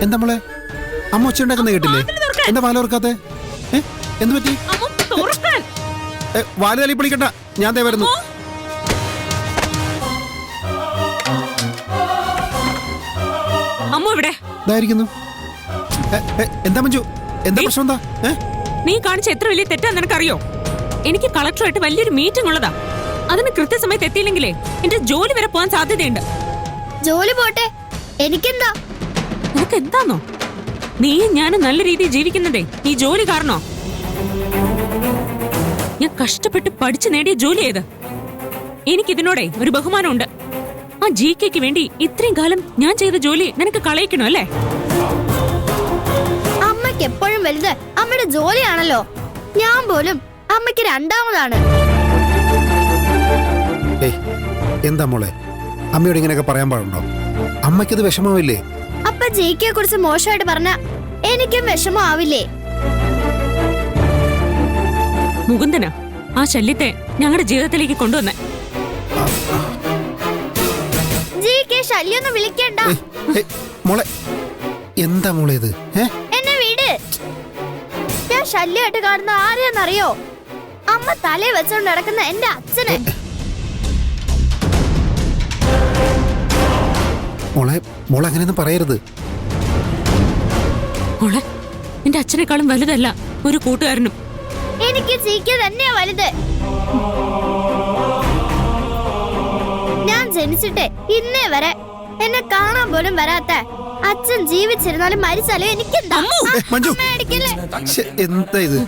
എന്താ മോളെ അമ്മ ഒച്ച ഉണ്ടാക്കുന്ന കേട്ടില്ലേ? എന്താ വാല ഓർക്കാത്തെ? എന്ത് പറ്റി? വാല് തലി പൊളിക്കണ്ട, ഞാൻ ദേ വരുന്നു. അമ്മ ഇവിടെ ഇതായിരിക്കുന്നു. എന്താ മഞ്ജു, എന്താ പ്രശ്നം? എന്താ നീ കാണിച്ച എത്ര വലിയ തെറ്റാന്ന് നിനക്കറിയോ? എനിക്ക് കളക്ടറായിട്ട് വലിയൊരു മീറ്റിംഗ് ഉള്ളതാ. അതിന് കൃത്യസമയത്ത് എത്തിയില്ലെങ്കിലേ എന്റെ ജോലി വരെ പോകാൻ സാധ്യതയുണ്ട്. ജോലി പോട്ടെ, എനിക്കെന്താ? നിനക്ക് എന്താന്നോ? നീയും ഞാനും നല്ല രീതിയിൽ ജീവിക്കുന്നതേ ഈ ജോലി കാരണോ? ഞാൻ കഷ്ടപ്പെട്ട് പഠിച്ചു നേടിയ ജോലി ഏത്? എനിക്കിതിനോടെ ഒരു ബഹുമാനമുണ്ട്. ആ GK വേണ്ടി ഇത്രയും കാലം ഞാൻ ചെയ്ത ജോലി നിനക്ക് കളയിക്കണോ അല്ലേ? അമ്മയ്ക്ക് എപ്പോഴും വലുത് അമ്മയുടെ ജോലിയാണല്ലോ. ഞാൻ പോലും അമ്മയ്ക്ക് രണ്ടാമതാണ്. എന്താ മോളെ, അമ്മയോട് ഇങ്ങനെയൊക്കെ പറയാൻ പാടുണ്ടോ? അമ്മയ്ക്കത് വിഷമാവില്ലേ? അപ്പൊ GK കുറിച്ച് മോശമായിട്ട് പറഞ്ഞ എനിക്കും വിഷമാവില്ലേ? മുകുന്ദനാ ആ ശല്യത്തെ ഞങ്ങളുടെ ജീവിതത്തിലേക്ക് കൊണ്ടുവന്നേ. GK ശല്യൊന്നും വിളിക്കണ്ട. മോളെ എന്താ മോളെ ഇത്? എന്നെ വീട്. ഞാൻ ശല്യമായിട്ട് കാണുന്ന ആരെയാന്നറിയോ? അമ്മ തലേ വെച്ചോണ്ട് നടക്കുന്ന എന്റെ അച്ഛനെ. മോളെ മോളെ അങ്ങനെയൊന്നും പറയരുത്. മോളെ എന്റെ അച്ഛനെക്കാളും വലുതല്ല ഒരു കൂട്ടുകാരനും. എനിക്ക് GK തന്നെയാ വലുത്. ഞാൻ ജനിച്ചിട്ട് ഇന്നേ വരെ എന്നെ കാണാൻ പോലും വരാത്ത അച്ഛൻ ജീവിച്ചിരുന്നാലും മരിച്ചാലും എനിക്കെന്താ? എന്താ ഇത്?